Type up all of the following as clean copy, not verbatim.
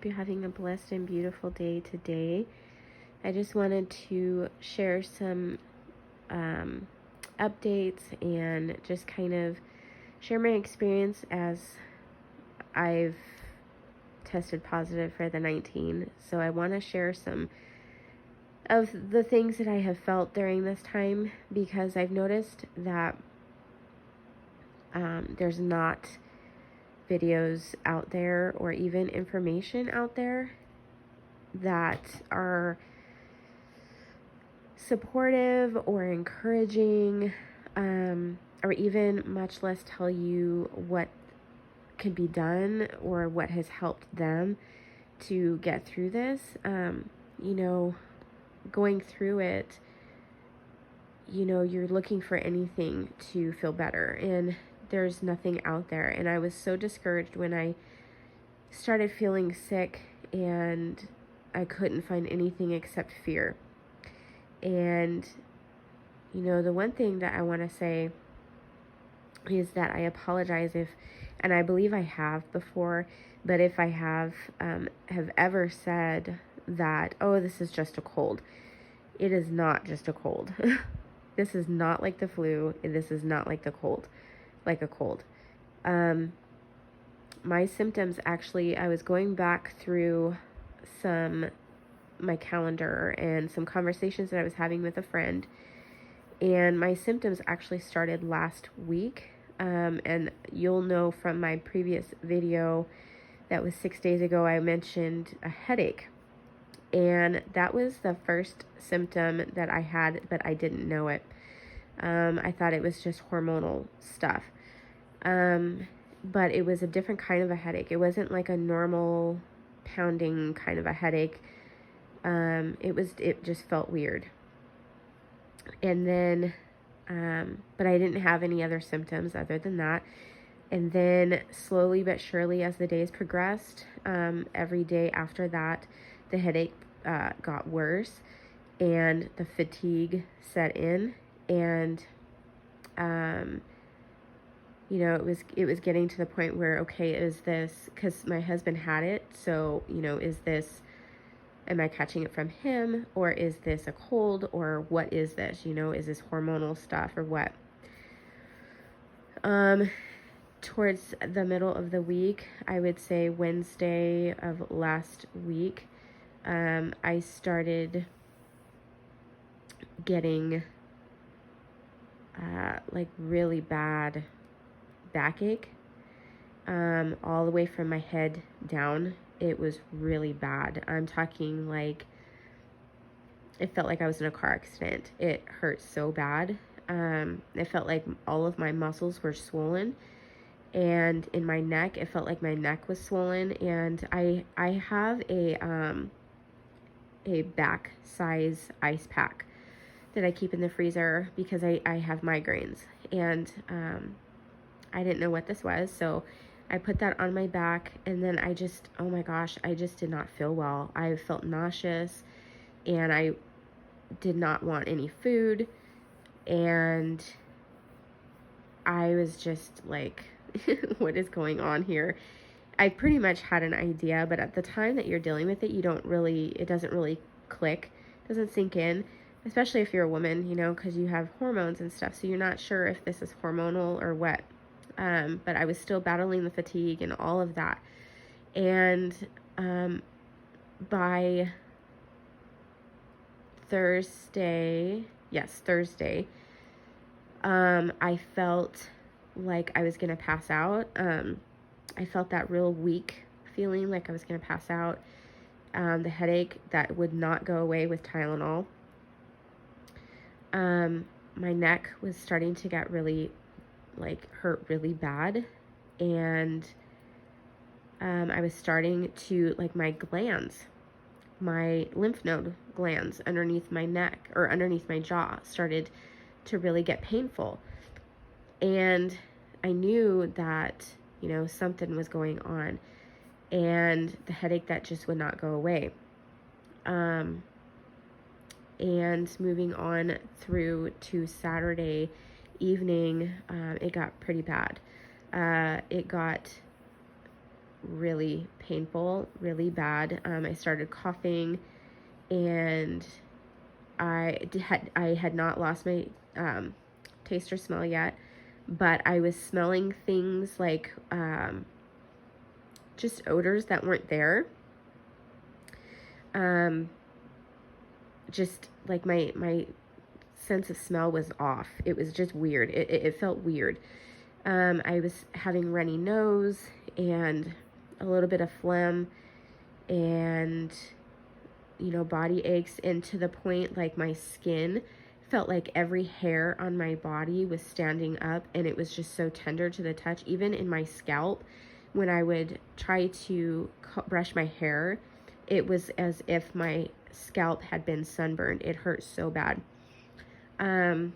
you're having a blessed and beautiful day today. I just wanted to share some updates and just kind of share my experience as I've tested positive for the 19. So I want to share some of the things that I have felt during this time, because I've noticed that there's not videos out there or even information out there that are supportive or encouraging, or even much less tell you what could be done or what has helped them to get through this. Going through it, you're looking for anything to feel better, and there's nothing out there. And I was so discouraged when I started feeling sick and I couldn't find anything except fear. And the one thing that I want to say is that I apologize if, and I believe I have before, but if I have ever said that, oh, this is just a cold. It is not just a cold. This is not like the flu. This is not like a cold. My symptoms, actually, I was going back through my calendar and some conversations that I was having with a friend, and my symptoms actually started last week. And you'll know from my previous video that was 6 days ago, I mentioned a headache. And that was the first symptom that I had, but I didn't know it. I thought it was just hormonal stuff. But it was a different kind of a headache. It wasn't like a normal pounding kind of a headache. It just felt weird. And then, but I didn't have any other symptoms other than that. And then slowly but surely, as the days progressed, every day after that, the headache got worse and the fatigue set in. And, it was getting to the point where, okay, is this, because my husband had it, so, am I catching it from him, or is this a cold, or what is this, is this hormonal stuff or what? Towards the middle of the week, I would say Wednesday of last week, I started getting really bad backache, all the way from my head down. It was really bad. I'm talking like it felt like I was in a car accident. It hurt so bad. It felt like all of my muscles were swollen, and in my neck, it felt like my neck was swollen. And I have a back size ice pack that I keep in the freezer because I have migraines, and I didn't know what this was, so I put that on my back, and then oh my gosh, I just did not feel well. I felt nauseous, and I did not want any food, and I was just like, what is going on here? I pretty much had an idea, but at the time that you're dealing with it, it doesn't really click, doesn't sink in, especially if you're a woman, because you have hormones and stuff, so you're not sure if this is hormonal or what. But I was still battling the fatigue and all of that. And by Thursday, I felt like I was going to pass out. I felt that real weak feeling like I was going to pass out. The headache that would not go away with Tylenol. My neck was starting to get really hurt really bad, and I was starting to, my glands, my lymph node glands underneath my neck or underneath my jaw started to really get painful, and I knew that something was going on, and the headache that just would not go away. And moving on through to Saturday evening, it got pretty bad. It got really painful, really bad. I started coughing, and I had not lost my taste or smell yet, but I was smelling things like just odors that weren't there. Just like my sense of smell was off. It was just weird. It felt weird. I was having runny nose and a little bit of phlegm and, body aches, and to the point like my skin felt like every hair on my body was standing up, and it was just so tender to the touch. Even in my scalp, when I would try to brush my hair, it was as if my scalp had been sunburned. It hurt so bad. And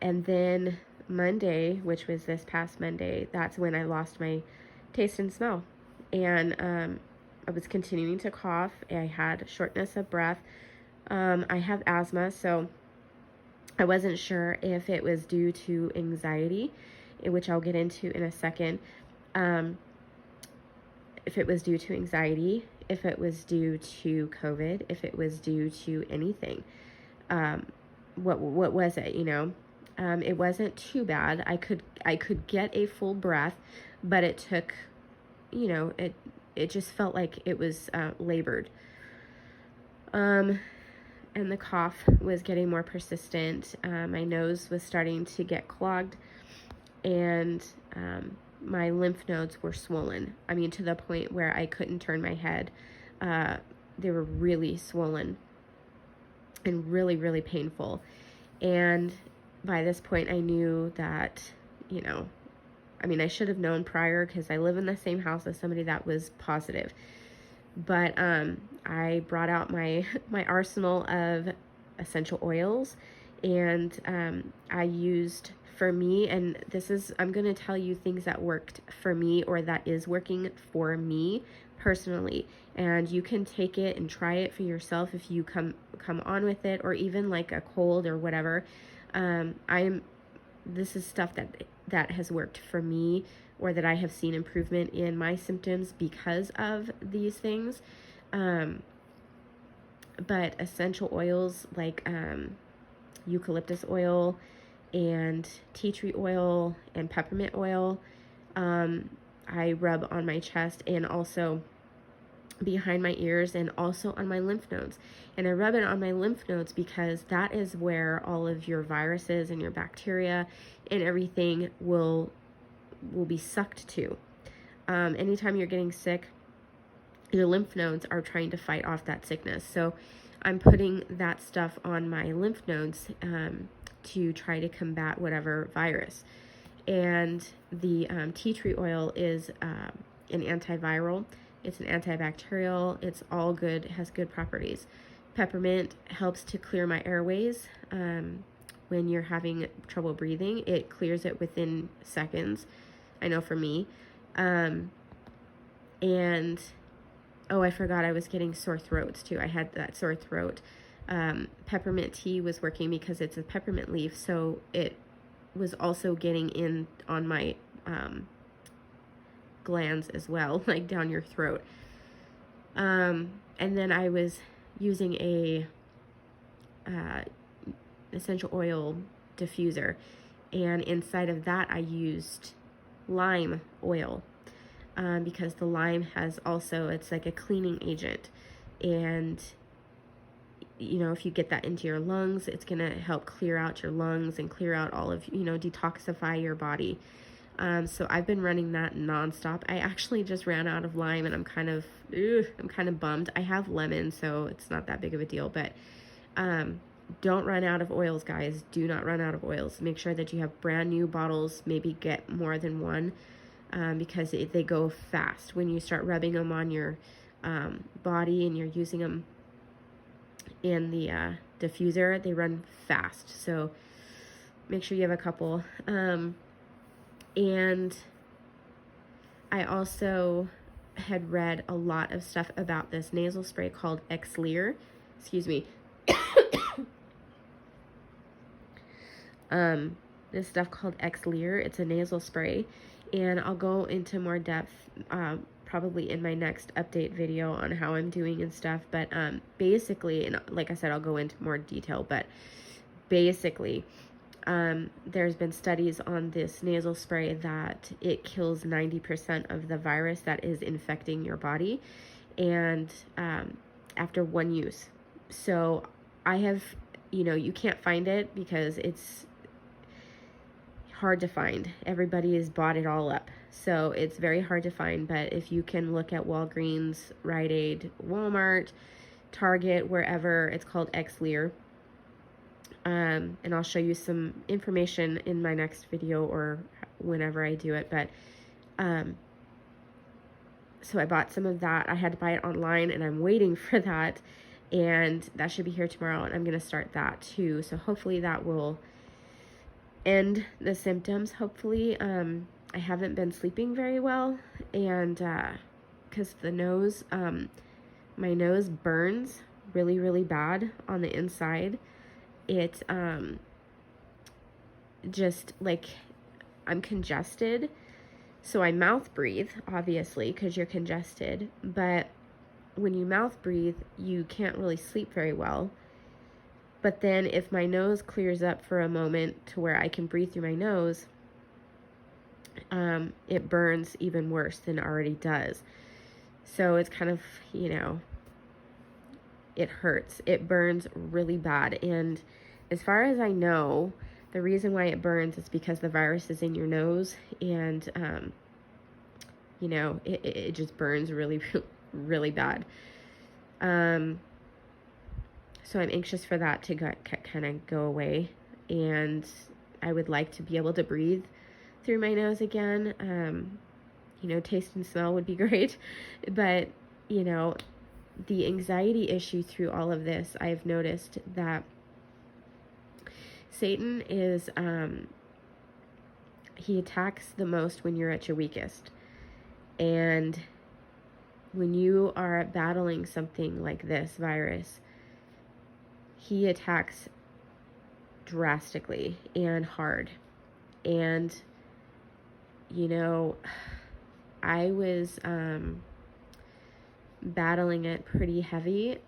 then Monday, which was this past Monday, that's when I lost my taste and smell. And I was continuing to cough. I had shortness of breath. I have asthma, so I wasn't sure if it was due to anxiety, which I'll get into in a second. If it was due to anxiety, if it was due to COVID, if it was due to anything. What was it, it wasn't too bad. I could get a full breath, but it took, it just felt like it was labored. And the cough was getting more persistent. My nose was starting to get clogged, and my lymph nodes were swollen. I mean, to the point where I couldn't turn my head. They were really swollen and really, really painful. And by this point, I knew that, I should have known prior, because I live in the same house as somebody that was positive. But I brought out my arsenal of essential oils, and I used, for me, and I'm going to tell you things that worked for me, or that is working for me personally, and you can take it and try it for yourself if you come on with it, or even like a cold or whatever. This is stuff that has worked for me, or that I have seen improvement in my symptoms because of these things. But essential oils like eucalyptus oil and tea tree oil and peppermint oil, I rub on my chest, and also behind my ears, and also on my lymph nodes. And I rub it on my lymph nodes because that is where all of your viruses and your bacteria and everything will be sucked to. Anytime you're getting sick, your lymph nodes are trying to fight off that sickness. So I'm putting that stuff on my lymph nodes to try to combat whatever virus. And the tea tree oil is an antiviral. It's an antibacterial. It's all good. It has good properties. Peppermint helps to clear my airways. When you're having trouble breathing, it clears it within seconds. I know for me. And I forgot I was getting sore throats too. I had that sore throat. Peppermint tea was working because it's a peppermint leaf, so it was also getting in on my glands as well, like down your throat. And then I was using a essential oil diffuser, and inside of that I used lime oil, because the lime has also, it's like a cleaning agent, and if you get that into your lungs, it's going to help clear out your lungs and clear out all of, detoxify your body. So I've been running that nonstop. I actually just ran out of lime, and I'm kind of bummed. I have lemon, so it's not that big of a deal, but don't run out of oils, guys. Do not run out of oils. Make sure that you have brand new bottles. Maybe get more than one, because they go fast. When you start rubbing them on your body and you're using them in the diffuser, they run fast. So make sure you have a couple. And I also had read a lot of stuff about this nasal spray called Xlear. Excuse me. This stuff called Xlear. It's a nasal spray, and I'll go into more depth probably in my next update video on how I'm doing and stuff. But basically, and like I said, I'll go into more detail, but basically, there's been studies on this nasal spray that it kills 90% of the virus that is infecting your body, and after one use. So I have, you can't find it because it's hard to find. Everybody has bought it all up. So it's very hard to find, but if you can look at Walgreens, Rite Aid, Walmart, Target, wherever, it's called Xlear. And I'll show you some information in my next video or whenever I do it. But so I bought some of that. I had to buy it online, and I'm waiting for that. And that should be here tomorrow, and I'm going to start that too. So hopefully that will end the symptoms. Hopefully, I haven't been sleeping very well, and because the nose, my nose burns really, really bad on the inside. It just like I'm congested, so I mouth breathe, obviously, because you're congested, but when you mouth breathe, you can't really sleep very well. But then if my nose clears up for a moment to where I can breathe through my nose, it burns even worse than it already does. So it's kind of, it hurts. It burns really bad. And as far as I know, the reason why it burns is because the virus is in your nose, and, it just burns really, really bad. So I'm anxious for that to kind of go away, and I would like to be able to breathe through my nose again. Taste and smell would be great, but, the anxiety issue through all of this, I've noticed that Satan is, he attacks the most when you're at your weakest. And when you are battling something like this virus, he attacks drastically and hard. And, I was battling it pretty heavy.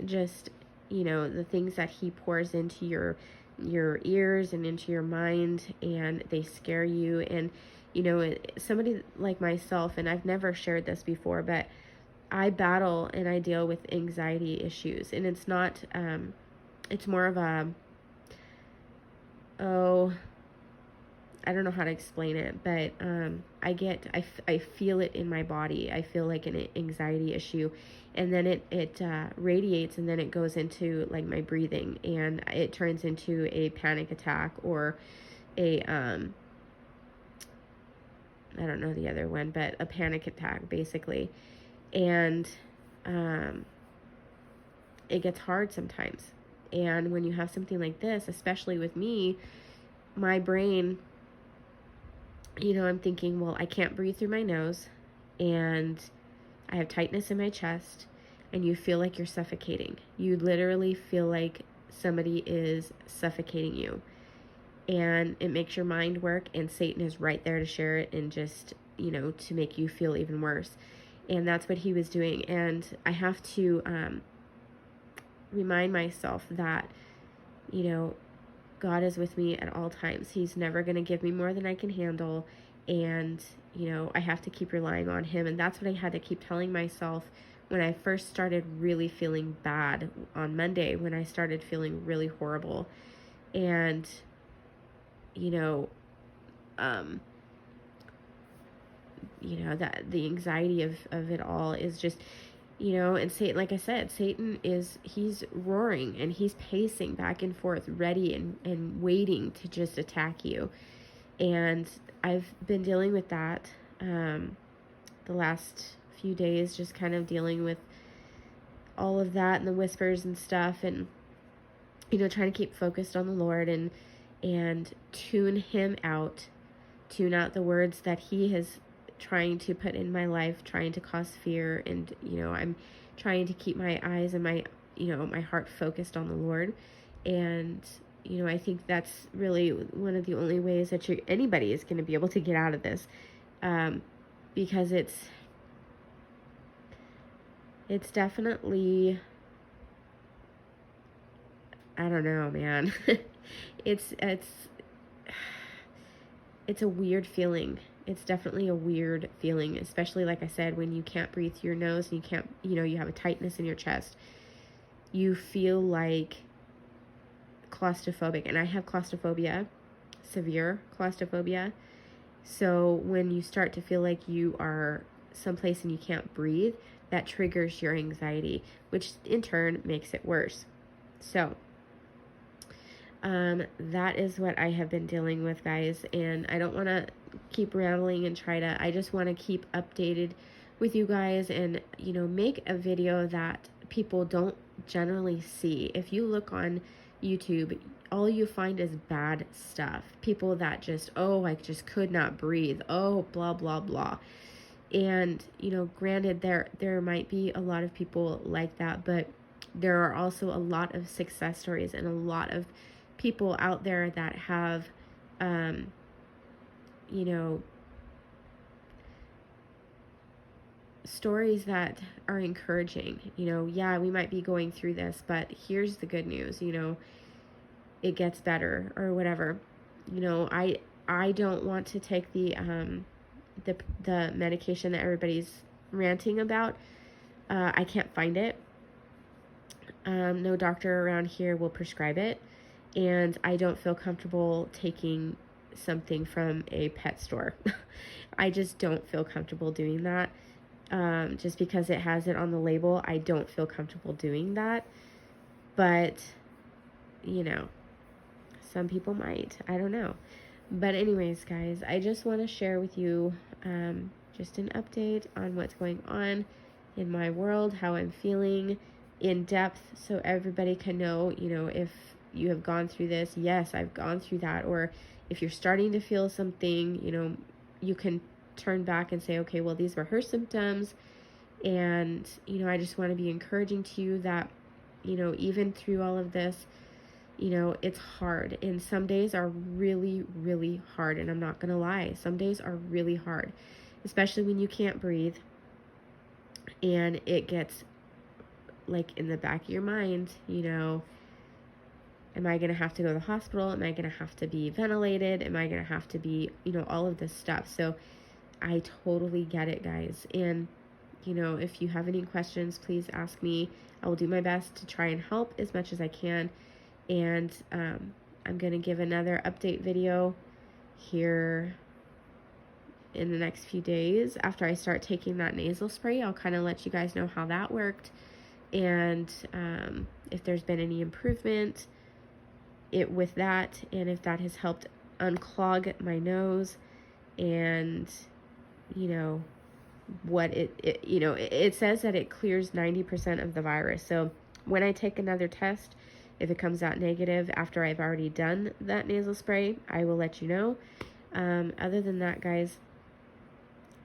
Just, the things that he pours into your ears and into your mind, and they scare you. And, somebody like myself, and I've never shared this before, but I battle and I deal with anxiety issues, and it's not, it's more of a, I don't know how to explain it, but I feel it in my body. I feel like an anxiety issue, and then it radiates, and then it goes into like my breathing, and it turns into a panic attack or a, I don't know the other one, but a panic attack basically. And it gets hard sometimes. And when you have something like this, especially with me, my brain, I'm thinking, well, I can't breathe through my nose, and I have tightness in my chest, and you feel like you're suffocating. You literally feel like somebody is suffocating you. And it makes your mind work, and Satan is right there to share it and just, to make you feel even worse. And that's what he was doing. And I have to remind myself that, God is with me at all times. He's never going to give me more than I can handle. And, I have to keep relying on him. And that's what I had to keep telling myself when I first started really feeling bad on Monday, when I started feeling really horrible. And, that the anxiety of it all is just, and Satan, like I said, Satan he's roaring, and he's pacing back and forth, ready and waiting to just attack you. And I've been dealing with that the last few days, just kind of dealing with all of that and the whispers and stuff, and, trying to keep focused on the Lord and tune out the words that he has trying to put in my life, trying to cause fear. And, I'm trying to keep my eyes and my, my heart focused on the Lord. And, I think that's really one of the only ways that anybody is going to be able to get out of this. because it's definitely, I don't know, man. it's it's a weird feeling. It's definitely a weird feeling, especially like I said, when you can't breathe through your nose and you can't, you have a tightness in your chest. You feel like claustrophobic, and I have claustrophobia, severe claustrophobia. So when you start to feel like you are someplace and you can't breathe, that triggers your anxiety, which in turn makes it worse. So that is what I have been dealing with, guys, and I don't want to keep rambling and I just want to keep updated with you guys and, make a video that people don't generally see. If you look on YouTube, all you find is bad stuff. People that just, oh, I just could not breathe. Oh, blah, blah, blah. And, granted, there might be a lot of people like that, but there are also a lot of success stories and a lot of people out there that have, stories that are encouraging. Yeah, we might be going through this, but here's the good news, it gets better or whatever. I don't want to take the medication that everybody's ranting about. I can't find it. No doctor around here will prescribe it, and I don't feel comfortable taking something from a pet store. I just don't feel comfortable doing that. Just because it has it on the label, I don't feel comfortable doing that. But, some people might. I don't know. But anyways, guys, I just want to share with you just an update on what's going on in my world, how I'm feeling in depth, so everybody can know, if you have gone through this. Yes, I've gone through that. Or if you're starting to feel something, you can turn back and say, okay, well, these were her symptoms. And, I just want to be encouraging to you that, even through all of this, it's hard. And some days are really, really hard. And I'm not going to lie. Some days are really hard, especially when you can't breathe. And it gets like in the back of your mind, am I going to have to go to the hospital? Am I going to have to be ventilated? Am I going to have to be, all of this stuff. So I totally get it, guys. And, if you have any questions, please ask me. I will do my best to try and help as much as I can. And I'm going to give another update video here in the next few days. After I start taking that nasal spray, I'll kind of let you guys know how that worked. And if there's been any improvement with that, and if that has helped unclog my nose, and what it says that it clears 90% of the virus. So when I take another test, if it comes out negative after I've already done that nasal spray, I will let you know. Other than that, guys,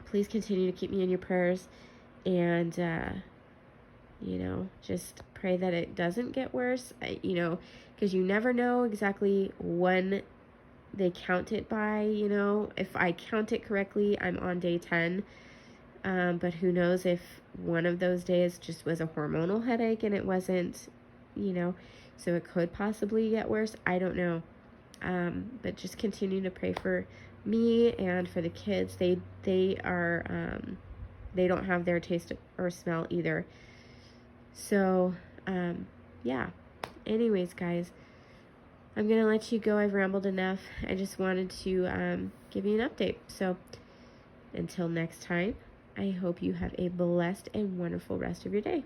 please continue to keep me in your prayers, and just pray that it doesn't get worse, because you never know exactly when they count it by. If I count it correctly, I'm on day 10, but who knows if one of those days just was a hormonal headache and it wasn't, so it could possibly get worse. I don't know, but just continue to pray for me and for the kids. They are they don't have their taste or smell either. So, yeah. Anyways, guys, I'm going to let you go. I've rambled enough. I just wanted to give you an update. So, until next time, I hope you have a blessed and wonderful rest of your day.